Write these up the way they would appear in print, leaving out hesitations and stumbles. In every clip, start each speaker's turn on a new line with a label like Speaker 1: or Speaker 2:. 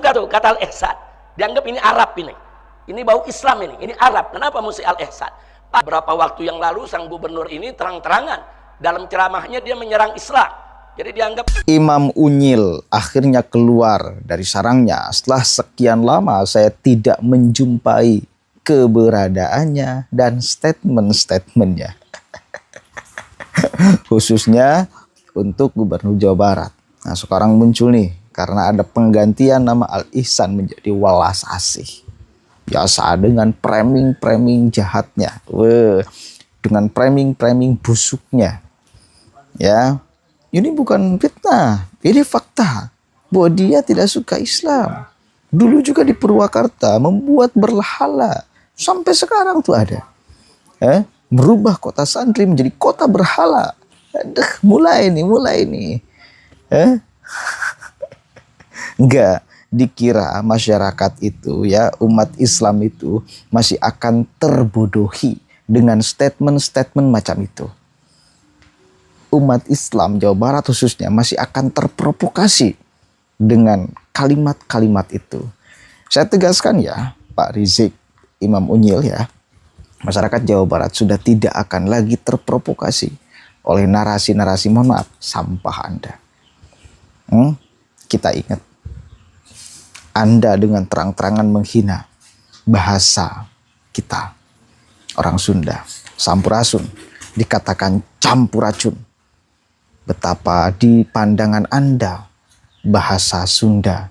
Speaker 1: suka tuh kata Al-Ihsan. Dianggap ini Arab ini. Ini bau Islam ini Arab. Kenapa mesti Al-Ihsan? Beberapa waktu yang lalu sang gubernur ini terang-terangan dalam ceramahnya dia menyerang Islam. Jadi dianggap
Speaker 2: Imam Unyil akhirnya keluar dari sarangnya setelah sekian lama saya tidak menjumpai keberadaannya dan statement-statementnya. Khususnya untuk Gubernur Jawa Barat. Nah, sekarang muncul nih karena ada penggantian nama Al-Ihsan menjadi Welas Asih. Biasa dengan framing-framing jahatnya. Dengan framing-framing busuknya. Ya. Ini bukan fitnah, ini fakta bahwa dia tidak suka Islam. Dulu juga di Purwakarta membuat berhala. Sampai sekarang tuh ada. Merubah kota santri menjadi kota berhala. Mulai nih. Enggak, dikira masyarakat itu ya, umat Islam itu masih akan terbodohi dengan statement-statement macam itu. Umat Islam Jawa Barat khususnya masih akan terprovokasi dengan kalimat-kalimat itu. Saya tegaskan ya, Pak Rizik, Imam Unyil ya, masyarakat Jawa Barat sudah tidak akan lagi terprovokasi oleh narasi-narasi, mohon maaf, sampah Anda. Kita ingat, Anda dengan terang-terangan menghina bahasa kita, orang Sunda, sampurasun, dikatakan campuracun. Betapa di pandangan Anda bahasa Sunda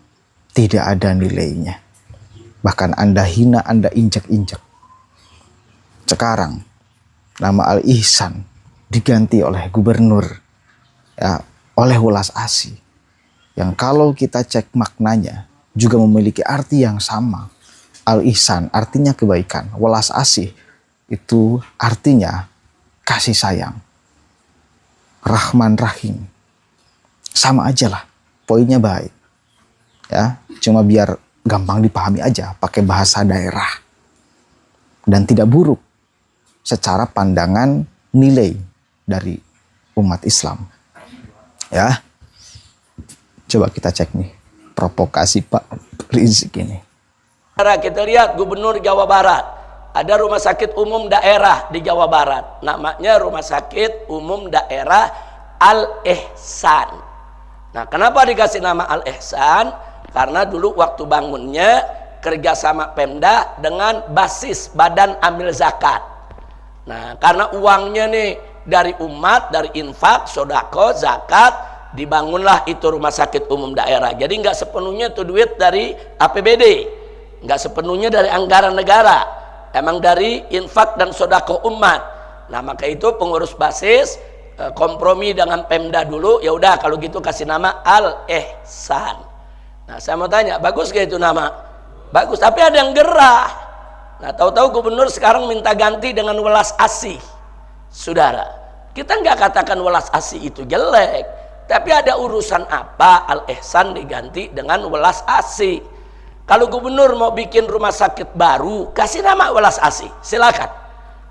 Speaker 2: tidak ada nilainya. Bahkan Anda hina, Anda injak-injak. Sekarang nama Al-Ihsan diganti oleh gubernur ya, oleh Welas Asih. Yang kalau kita cek maknanya juga memiliki arti yang sama. Al-Ihsan artinya kebaikan. Welas Asih itu artinya kasih sayang. Rahman Rahim. Sama aja lah. Poinnya baik. Ya, cuma biar gampang dipahami aja pakai bahasa daerah. Dan tidak buruk secara pandangan nilai dari umat Islam. Ya. Coba kita cek nih provokasi Pak Rizik ini.
Speaker 1: Kita lihat Gubernur Jawa Barat. Ada rumah sakit umum daerah di Jawa Barat. Namanya Rumah Sakit Umum Daerah Al-Ihsan. Nah, kenapa dikasih nama Al-Ihsan? Karena dulu waktu bangunnya kerjasama Pemda dengan basis Badan Amil Zakat. Nah, karena uangnya nih dari umat, dari infak, sodako, zakat, dibangunlah itu rumah sakit umum daerah. Jadi nggak sepenuhnya itu duit dari APBD, nggak sepenuhnya dari anggaran negara. Emang dari infak dan sodako umat. Nah, maka itu pengurus basis kompromi dengan Pemda dulu. Ya udah kalau gitu kasih nama Al-Ihsan. Nah, saya mau tanya, bagus gak itu nama? Bagus, tapi ada yang gerah. Nah, tahu-tahu gubernur sekarang minta ganti dengan Welas Asih. Saudara, kita nggak katakan Welas Asih itu jelek, tapi ada urusan apa Al-Ihsan diganti dengan Welas Asih? Kalau gubernur mau bikin rumah sakit baru, kasih nama Welas Asih, silakan.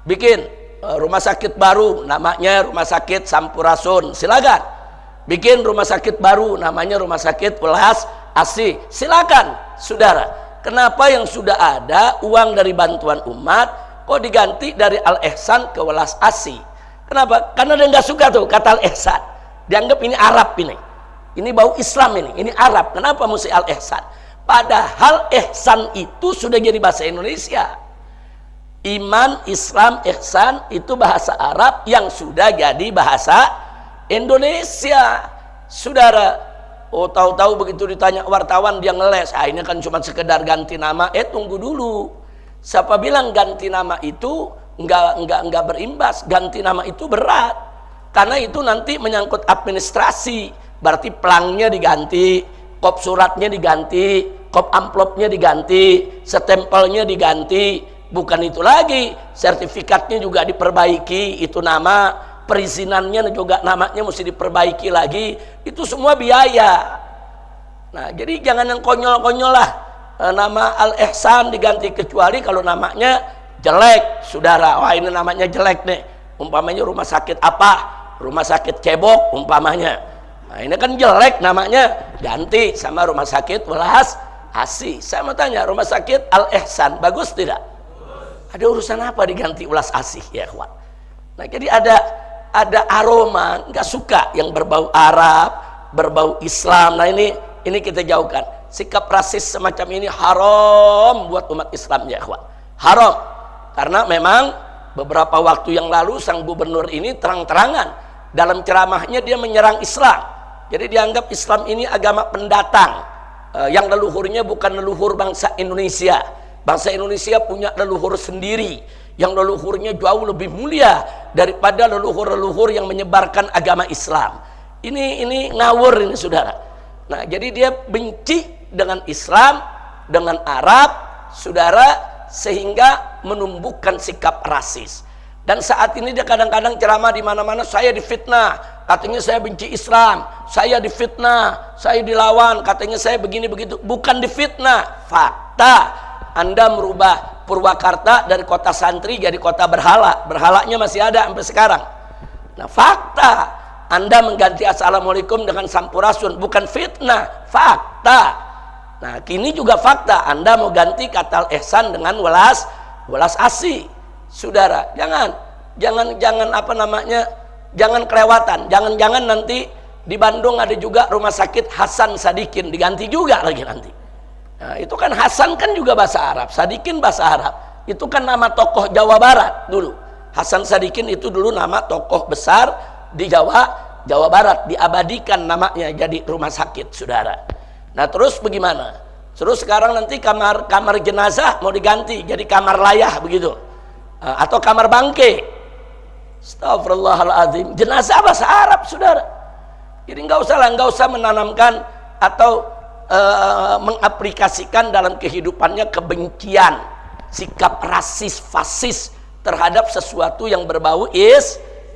Speaker 1: Bikin rumah sakit baru, namanya Rumah Sakit Sampurasun, silakan. Bikin rumah sakit baru, namanya Rumah Sakit Welas Asih, silakan. Saudara, kenapa yang sudah ada uang dari bantuan umat kok diganti dari Al-Ihsan ke Welas Asih? Kenapa? Karena dia nggak suka tuh kata Al-Ihsan. Dianggap ini Arab ini bau Islam ini Arab. Kenapa mesti Al-Ihsan? Padahal ihsan itu sudah jadi bahasa Indonesia. Iman, Islam, ihsan itu bahasa Arab yang sudah jadi bahasa Indonesia. Saudara, tahu-tahu begitu ditanya wartawan dia ngeles. Ini kan cuma sekedar ganti nama. Tunggu dulu. Siapa bilang ganti nama itu enggak berimbas? Ganti nama itu berat. Karena itu nanti menyangkut administrasi. Berarti pelangnya diganti, kop suratnya diganti, kop amplopnya diganti, stempelnya diganti. Bukan itu lagi, sertifikatnya juga diperbaiki, itu nama, perizinannya juga namanya mesti diperbaiki lagi. Itu semua biaya. Nah, jadi jangan yang konyol-konyol lah. Nama Al-Ihsan diganti, kecuali kalau namanya jelek, saudara. Wah, ini namanya jelek nih. Umpamanya rumah sakit apa? Rumah sakit cebok umpamanya. Nah, ini kan jelek namanya, ganti sama Rumah Sakit Welas ASI. Saya mau tanya, rumah sakit Al Ihsan bagus tidak? Ada urusan apa diganti ulas ASI ya kawan? Nah jadi ada aroma nggak suka yang berbau Arab, berbau Islam. Nah ini kita jauhkan. Sikap rasis semacam ini haram buat umat Islam ya kawan. Haram karena memang beberapa waktu yang lalu sang gubernur ini terang-terangan dalam ceramahnya dia menyerang Islam. Jadi dianggap Islam ini agama pendatang, yang leluhurnya bukan leluhur bangsa Indonesia. Bangsa Indonesia punya leluhur sendiri yang leluhurnya jauh lebih mulia daripada leluhur-leluhur yang menyebarkan agama Islam. Ini ngawur ini saudara. Nah jadi dia benci dengan Islam, dengan Arab saudara, sehingga menumbuhkan sikap rasis. Dan saat ini dia kadang-kadang ceramah di mana-mana, saya difitnah, katanya saya benci Islam, saya difitnah, saya dilawan, katanya saya begini begitu. Bukan difitnah, fakta. Anda merubah Purwakarta dari kota santri jadi kota berhala, berhalanya masih ada sampai sekarang. Nah fakta, Anda mengganti assalamualaikum dengan sampurasun, bukan fitnah, fakta. Nah kini juga fakta, Anda mau ganti kata ihsan dengan welas asih. Saudara, jangan apa namanya, jangan kelewatan. Jangan nanti di Bandung ada juga rumah sakit Hasan Sadikin, diganti juga lagi nanti. Nah, itu kan Hasan kan juga bahasa Arab, Sadikin bahasa Arab. Itu kan nama tokoh Jawa Barat dulu. Hasan Sadikin itu dulu nama tokoh besar di Jawa Barat, diabadikan namanya jadi rumah sakit, saudara. Nah terus bagaimana? Terus sekarang nanti kamar jenazah mau diganti jadi kamar layah begitu, atau kamar bangke. Astagfirullahaladzim, jenazah bahasa Arab saudara. Jadi nggak usah menanamkan atau mengaplikasikan dalam kehidupannya kebencian, sikap rasis, fasis terhadap sesuatu yang berbau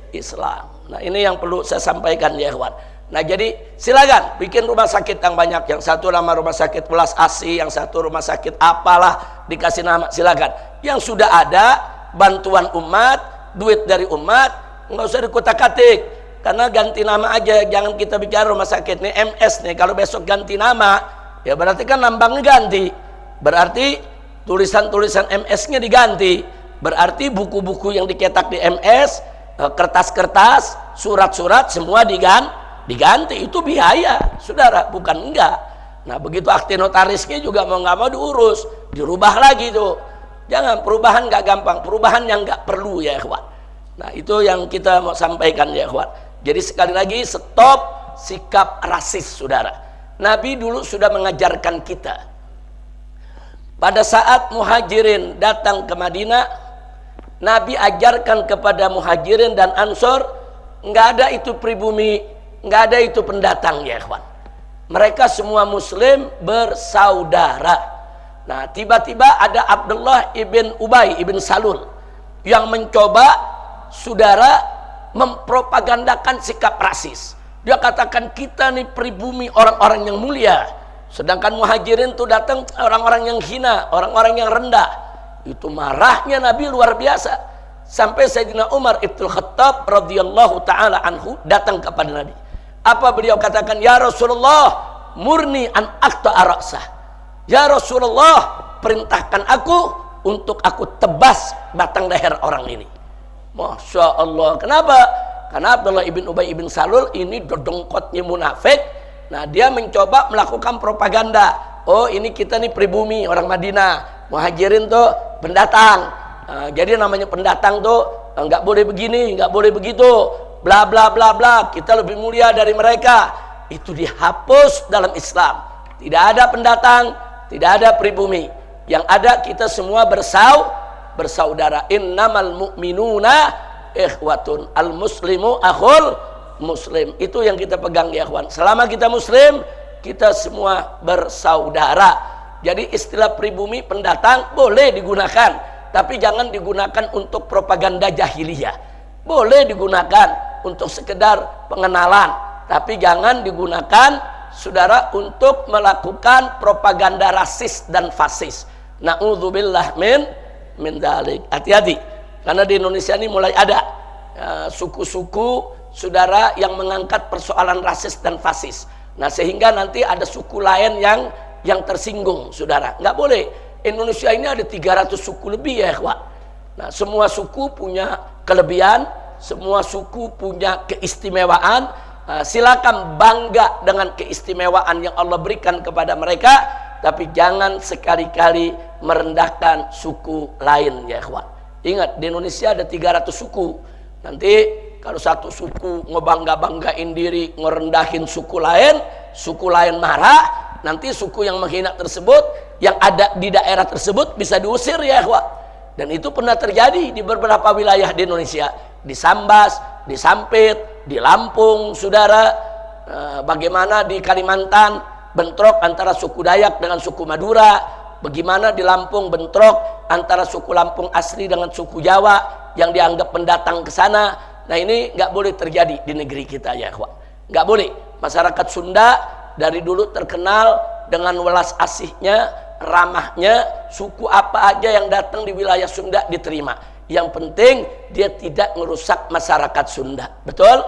Speaker 1: Islam. Nah ini yang perlu saya sampaikan ya kawan. Nah jadi silakan bikin rumah sakit yang banyak, yang satu nama rumah sakit Welas Asih, yang satu rumah sakit apalah dikasih nama, silakan. Yang sudah ada bantuan umat, duit dari umat, nggak usah dikutak-katik. Karena ganti nama aja, jangan kita bicara rumah sakit nih MS nih, kalau besok ganti nama ya berarti kan lambangnya ganti, berarti tulisan-tulisan MS-nya diganti, berarti buku-buku yang dicetak di MS, kertas-kertas, surat-surat semua diganti. Itu biaya saudara, bukan enggak. Nah begitu akte notarisnya juga mau nggak mau diurus, dirubah lagi tuh. Jangan, perubahan nggak gampang, perubahan yang nggak perlu ya kawan. Nah itu yang kita mau sampaikan ya kawan. Jadi sekali lagi, stop sikap rasis saudara. Nabi dulu sudah mengajarkan kita. Pada saat muhajirin datang ke Madinah, Nabi ajarkan kepada muhajirin dan ansor, nggak ada itu pribumi, nggak ada itu pendatang ya kawan. Mereka semua muslim bersaudara. Nah tiba-tiba ada Abdullah ibn Ubay ibn Salul yang mencoba saudara mempropagandakan sikap rasis. Dia katakan kita nih pribumi orang-orang yang mulia, sedangkan muhajirin tuh datang orang-orang yang hina, orang-orang yang rendah. Itu marahnya Nabi luar biasa, sampai Sayyidina Umar ibn Khattab radhiyallahu taala anhu datang kepada Nabi. Apa beliau katakan? Ya Rasulullah, murni an aqta ra'sah. Ya Rasulullah, perintahkan aku untuk aku tebas batang leher orang ini. Masya Allah. Kenapa? Karena Abdullah ibn Ubay ibn Salul ini dodongkotnya munafik. Nah dia mencoba melakukan propaganda. Oh ini kita nih pribumi orang Madinah, muhajirin tuh pendatang. Jadi namanya pendatang tuh nggak boleh begini, nggak boleh begitu, bla bla bla bla. Kita lebih mulia dari mereka. Itu dihapus dalam Islam. Tidak ada pendatang, tidak ada pribumi. Yang ada kita semua bersaudara. Innamal mu'minuna ikhwatun, al muslimu akhul muslim. Itu yang kita pegang ya kawan. Selama kita muslim, kita semua bersaudara. Jadi istilah pribumi pendatang boleh digunakan, tapi jangan digunakan untuk propaganda jahiliyah. Boleh digunakan untuk sekedar pengenalan, tapi jangan digunakan saudara untuk melakukan propaganda rasis dan fasis. Na'udzubillah min dzalik. Hati-hati, karena di Indonesia ini mulai ada suku-suku saudara yang mengangkat persoalan rasis dan fasis. Nah sehingga nanti ada suku lain yang yang tersinggung, saudara. Nggak boleh. Indonesia ini ada 300 suku lebih ya, ikhwan. Nah, semua suku punya kelebihan, semua suku punya keistimewaan. Silakan bangga dengan keistimewaan yang Allah berikan kepada mereka, tapi jangan sekali-kali merendahkan suku lain ya, ikhwan. Ingat, di Indonesia ada 300 suku. Nanti kalau satu suku ngebangga-banggain diri, ngerendahin suku lain marah, nanti suku yang menghina tersebut yang ada di daerah tersebut bisa diusir ya, ikhwan. Dan itu pernah terjadi di beberapa wilayah di Indonesia, di Sambas, di Sampit, di Lampung, saudara. Bagaimana di Kalimantan bentrok antara suku Dayak dengan suku Madura, bagaimana di Lampung bentrok antara suku Lampung asli dengan suku Jawa yang dianggap pendatang ke sana. Nah, ini nggak boleh terjadi di negeri kita ya, ikhwan. Nggak boleh. Masyarakat Sunda dari dulu terkenal dengan welas asihnya, ramahnya. Suku apa aja yang datang di wilayah Sunda diterima. Yang penting dia tidak merusak masyarakat Sunda. Betul?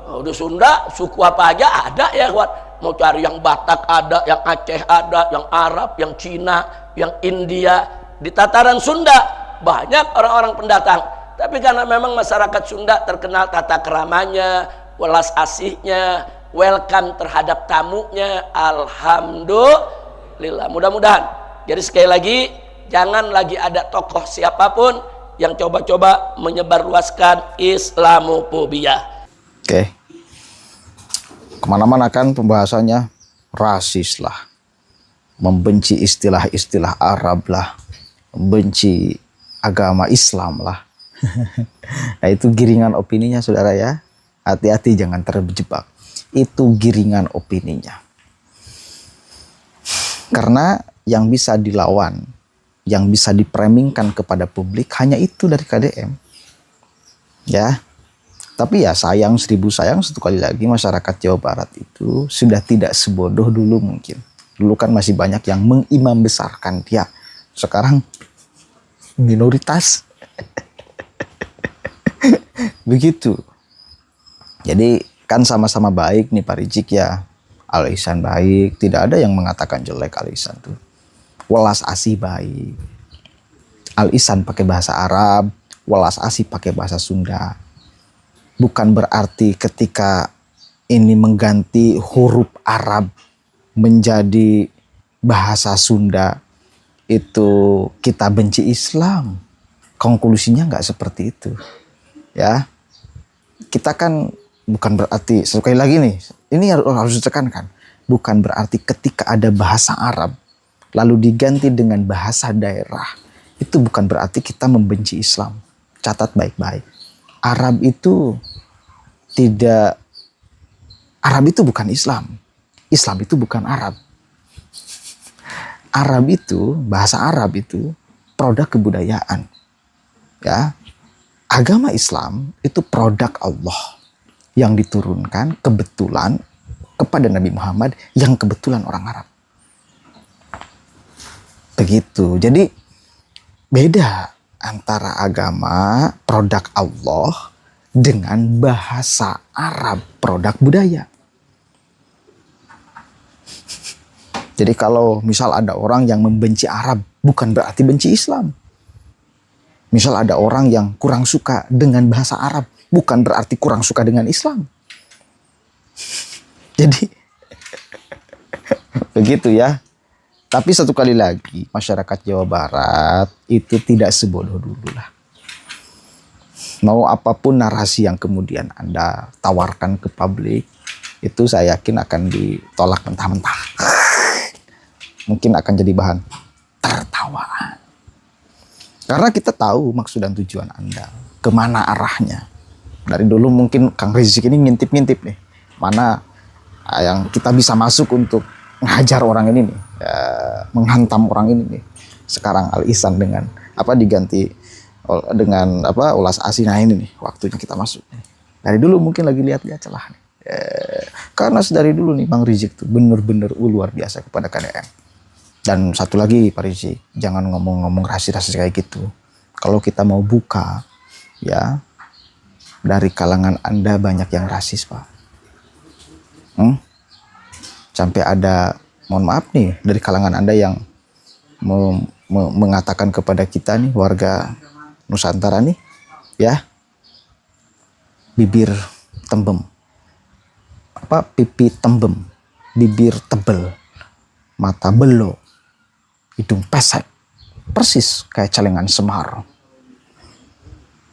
Speaker 1: Oh, di Sunda suku apa aja ada ya, ikhwan. Mau cari yang Batak ada, yang Aceh ada, yang Arab, yang Cina, yang India. Di tataran Sunda banyak orang-orang pendatang. Tapi karena memang masyarakat Sunda terkenal tata keramanya, welas asihnya, welcome terhadap tamunya, alhamdulillah. Mudah-mudahan. Jadi sekali lagi, jangan lagi ada tokoh siapapun yang coba-coba menyebarluaskan Islamophobia.
Speaker 2: Oke. Kemana-mana kan pembahasannya rasis lah, membenci istilah-istilah Arab lah, membenci agama Islam lah. Nah, itu giringan opininya, saudara ya. Hati-hati jangan terjebak. Itu giringan opininya. Karena yang bisa dilawan, yang bisa dipremingkan kepada publik hanya itu dari KDM. Ya. Tapi ya sayang, seribu sayang, satu kali lagi masyarakat Jawa Barat itu sudah tidak sebodoh dulu mungkin. Dulu kan masih banyak yang mengimam besarkan dia. Sekarang minoritas. Begitu. Jadi kan sama-sama baik nih Pak Rizik ya. Al Ihsan baik, tidak ada yang mengatakan jelek Al Ihsan tuh. Welas asih baik. Al Ihsan pakai bahasa Arab, welas asih pakai bahasa Sunda. Bukan berarti ketika ini mengganti huruf Arab menjadi bahasa Sunda itu kita benci Islam. Konklusinya nggak seperti itu. Ya, kita kan bukan berarti, sekali lagi nih, ini harus ditekankan, bukan berarti ketika ada bahasa Arab lalu diganti dengan bahasa daerah, itu bukan berarti kita membenci Islam. Catat baik-baik. Arab itu bukan Islam. Islam itu bukan Arab. Arab itu, bahasa Arab itu produk kebudayaan. Ya. Agama Islam itu produk Allah yang diturunkan kebetulan kepada Nabi Muhammad yang kebetulan orang Arab. Begitu. Jadi beda antara agama produk Allah dengan bahasa Arab produk budaya. Jadi kalau misal ada orang yang membenci Arab bukan berarti benci Islam. Misal ada orang yang kurang suka dengan bahasa Arab, bukan berarti kurang suka dengan Islam. Jadi, begitu ya. Tapi satu kali lagi, masyarakat Jawa Barat itu tidak sebodoh dulu lah. Mau apapun narasi yang kemudian Anda tawarkan ke publik, itu saya yakin akan ditolak mentah-mentah. Mungkin akan jadi bahan tertawaan. Karena kita tahu maksud dan tujuan Anda, kemana arahnya. Dari dulu mungkin Kang Rizik ini ngintip-ngintip nih, mana yang kita bisa masuk untuk ngajar orang ini nih, ya, menghantam orang ini nih. Sekarang Al Ihsan dengan diganti dengan ulas asih, nah ini nih waktunya kita masuk. Dari dulu mungkin lagi lihat-lihat celah nih. Karena dari dulu nih Bang Rizik tuh bener-bener luar biasa kepada KDM. Dan satu lagi Pak Rizik, jangan ngomong-ngomong rasis-rasis kayak gitu. Kalau kita mau buka, ya dari kalangan Anda banyak yang rasis Pak. Sampai ada mohon maaf nih dari kalangan Anda yang mengatakan kepada kita nih warga Nusantara nih ya, bibir tembem, pipi tembem, bibir tebel, mata belo, hidung pesek, persis kayak celengan Semar.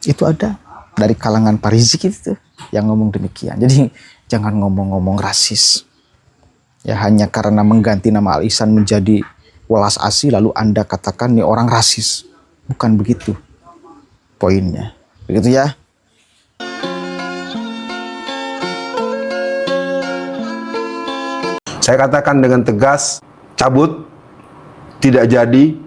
Speaker 2: Itu ada dari kalangan Pak Rizik itu yang ngomong demikian. Jadi jangan ngomong-ngomong rasis. Ya hanya karena mengganti nama Al Ihsan menjadi Welas Asih lalu Anda katakan nih orang rasis. Bukan begitu poinnya. Begitu ya.
Speaker 3: Saya katakan dengan tegas, cabut, tidak jadi,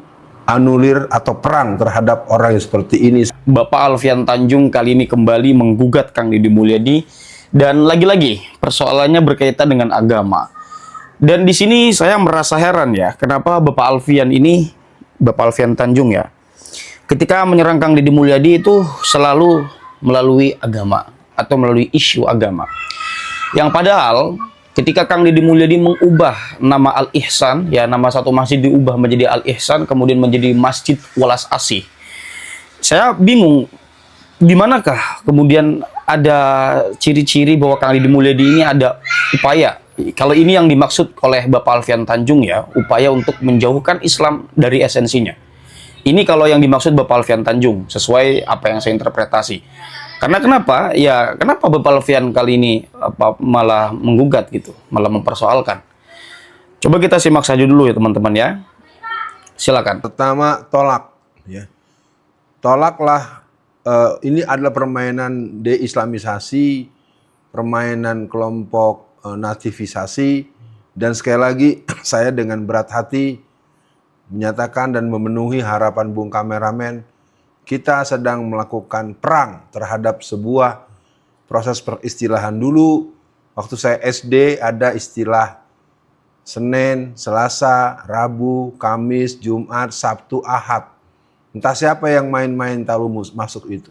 Speaker 3: anulir atau perang terhadap orang yang seperti ini.
Speaker 4: Bapak Alfian Tanjung kali ini kembali menggugat Kang Deddy Mulyadi, dan lagi-lagi persoalannya berkaitan dengan agama. Dan di sini saya merasa heran ya, kenapa Bapak Alfian Tanjung ya, ketika menyerang Kang Deddy Mulyadi itu selalu melalui agama atau melalui isu agama. Yang padahal ketika Kang Deddy Mulyadi mengubah nama Al Ihsan, ya nama satu masjid diubah menjadi Al Ihsan, kemudian menjadi Masjid Welas Asih. Saya bingung, di manakah kemudian ada ciri-ciri bahwa Kang Deddy Mulyadi ini ada upaya. Kalau ini yang dimaksud oleh Bapak Alfian Tanjung ya, upaya untuk menjauhkan Islam dari esensinya. Ini kalau yang dimaksud Bapak Alfian Tanjung, sesuai apa yang saya interpretasi. Karena kenapa? Ya, kenapa Bapak Alfian kali ini malah menggugat gitu, malah mempersoalkan. Coba kita simak saja dulu ya teman-teman ya. Silakan.
Speaker 3: Pertama, tolak. Ya. Tolaklah, ini adalah permainan deislamisasi, permainan kelompok nativisasi, dan sekali lagi saya dengan berat hati menyatakan dan memenuhi harapan Bung Kameramen, kita sedang melakukan perang terhadap sebuah proses peristilahan. Dulu waktu saya SD ada istilah Senin, Selasa, Rabu, Kamis, Jumat, Sabtu, Ahad. Entah siapa yang main-main tahu masuk itu.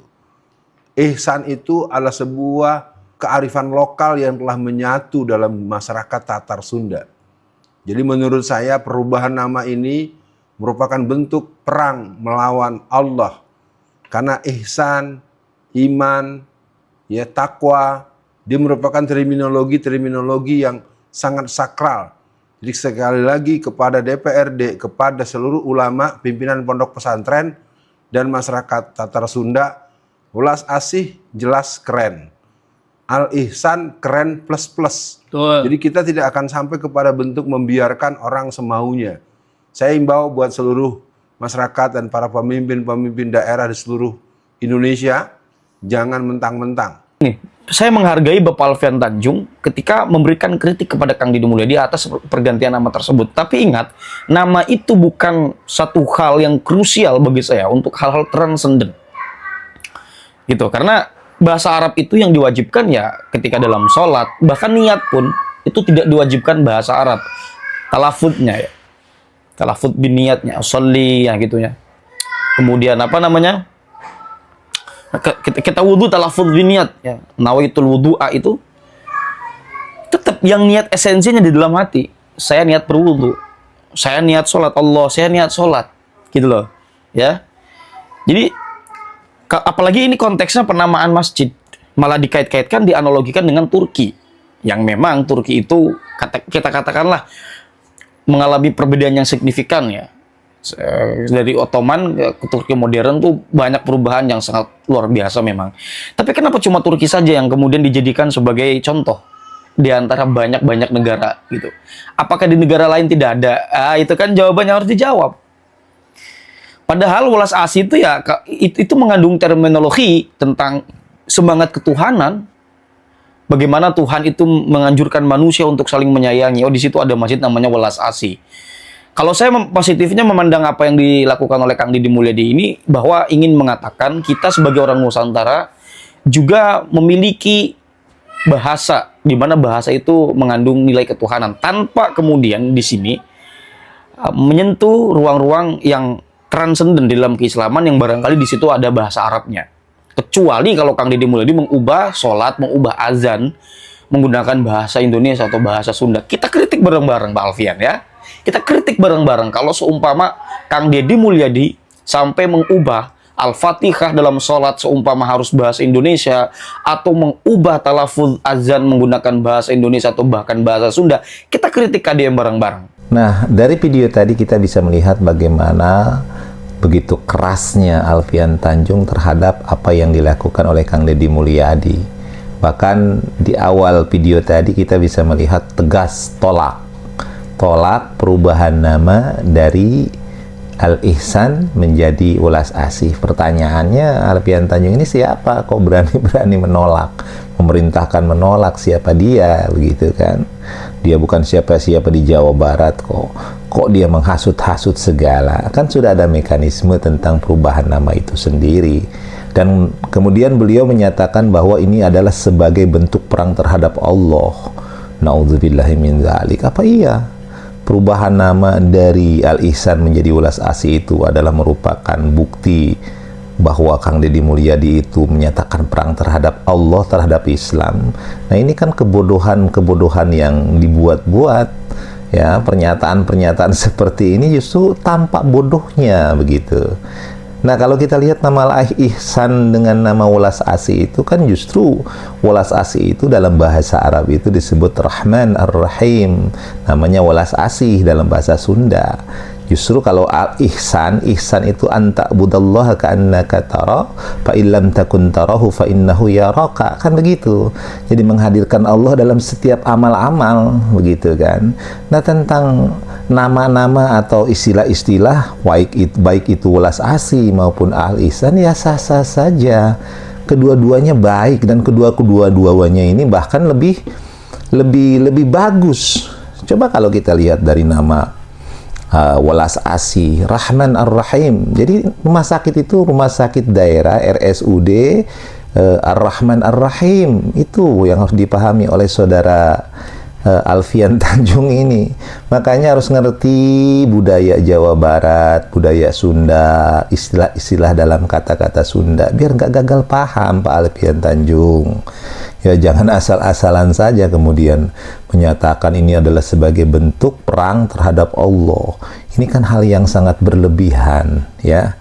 Speaker 3: Ihsan itu adalah sebuah kearifan lokal yang telah menyatu dalam masyarakat Tatar Sunda. Jadi menurut saya perubahan nama ini merupakan bentuk perang melawan Allah. Karena ihsan, iman, ya takwa, dia merupakan terminologi yang sangat sakral. Jadi sekali lagi kepada DPRD, kepada seluruh ulama, pimpinan pondok pesantren, dan masyarakat Tatar Sunda, Welas Asih jelas keren. Al Ihsan keren plus plus. Jadi kita tidak akan sampai kepada bentuk membiarkan orang semaunya. Saya imbau buat seluruh masyarakat dan para pemimpin-pemimpin daerah di seluruh Indonesia, jangan mentang-mentang.
Speaker 4: Nih, saya menghargai Bapak Alfian Tanjung ketika memberikan kritik kepada Kang Deddy Mulyadi atas pergantian nama tersebut. Tapi ingat, nama itu bukan satu hal yang krusial bagi saya untuk hal-hal transenden. Gitu, karena bahasa Arab itu yang diwajibkan ya ketika dalam sholat, bahkan niat pun itu tidak diwajibkan bahasa Arab. Talafudnya ya. Talafud bin niatnya, sholli ya gitu ya. Kemudian apa namanya? Kita wudu talafud bin niat ya. Nawaitul wudu'a itu tetap yang niat esensinya di dalam hati. Saya niat berwudu. Saya niat sholat Allah, saya niat sholat. Gitu loh. Ya. Jadi apalagi ini konteksnya penamaan masjid, malah dikait-kaitkan, dianalogikan dengan Turki. Yang memang Turki itu kita katakanlah mengalami perbedaan yang signifikan ya. Dari Ottoman ke Turki modern tuh banyak perubahan yang sangat luar biasa memang. Tapi kenapa cuma Turki saja yang kemudian dijadikan sebagai contoh di antara banyak-banyak negara gitu? Apakah di negara lain tidak ada? Itu kan jawabannya harus dijawab. Padahal Welas Asih itu ya itu mengandung terminologi tentang semangat ketuhanan. Bagaimana Tuhan itu menganjurkan manusia untuk saling menyayangi. Oh, di situ ada masjid namanya Welas Asih. Kalau saya positifnya memandang apa yang dilakukan oleh Kang Deddy Mulyadi ini, bahwa ingin mengatakan kita sebagai orang Nusantara juga memiliki bahasa, di mana bahasa itu mengandung nilai ketuhanan, tanpa kemudian di sini menyentuh ruang-ruang yang transenden dalam keislaman yang barangkali di situ ada bahasa Arabnya. Kecuali kalau Kang Deddy Mulyadi mengubah sholat, mengubah azan menggunakan bahasa Indonesia atau bahasa Sunda. Kita kritik bareng-bareng, Pak Alfian ya. Kita kritik bareng-barang kalau seumpama Kang Deddy Mulyadi sampai mengubah Al-Fatihah dalam sholat seumpama harus bahasa Indonesia, atau mengubah talafuz azan menggunakan bahasa Indonesia atau bahkan bahasa Sunda. Kita kritik KDM bareng-bareng.
Speaker 5: Nah, dari video tadi kita bisa melihat bagaimana begitu kerasnya Alfian Tanjung terhadap apa yang dilakukan oleh Kang Deddy Mulyadi. Bahkan di awal video tadi kita bisa melihat tegas tolak perubahan nama dari Al-Ihsan menjadi Welas Asih. Pertanyaannya, Alfian Tanjung ini siapa? Kok berani-berani menolak? Memerintahkan menolak, siapa dia? Begitu kan? Dia bukan siapa-siapa di Jawa Barat kok. Kok dia menghasut-hasut segala? Kan sudah ada mekanisme tentang perubahan nama itu sendiri. Dan kemudian beliau menyatakan bahwa ini adalah sebagai bentuk perang terhadap Allah. Na'udzubillahi min dzalik. Apa iya? Perubahan nama dari Al-Ihsan menjadi Welas Asih itu adalah merupakan bukti bahwa Kang Deddy Mulyadi itu menyatakan perang terhadap Allah, terhadap Islam. Nah, ini kan kebodohan yang dibuat-buat ya. Pernyataan-pernyataan seperti ini justru tampak bodohnya begitu. Nah, kalau kita lihat nama Al-Ihsan dengan nama Welas Asih itu kan justru Welas Asih itu dalam bahasa Arab itu disebut Rahman Ar-Rahim. Namanya Welas Asih dalam bahasa Sunda. Justru kalau Al-Ihsan, ihsan itu anta budallaha ka'annaka tara fa illam takun tarahu fa innahu yaraka. Kan begitu. Jadi menghadirkan Allah dalam setiap amal-amal begitu kan. Nah, tentang nama-nama atau istilah-istilah baik itu Welas Asih maupun Al-Ihsan ya sah-sah saja. Kedua-duanya baik dan kedua-duanya ini bahkan lebih bagus. Coba kalau kita lihat dari nama Welas Asih, Rahman Ar-Rahim. Jadi rumah sakit itu rumah sakit daerah RSUD Ar-Rahman Ar-Rahim. Itu yang harus dipahami oleh saudara Alfian Tanjung ini. Makanya harus ngerti budaya Jawa Barat, budaya Sunda, istilah-istilah dalam kata-kata Sunda, biar nggak gagal paham Pak Alfian Tanjung. Ya, jangan asal-asalan saja kemudian menyatakan ini adalah sebagai bentuk perang terhadap Allah. Ini kan hal yang sangat berlebihan ya.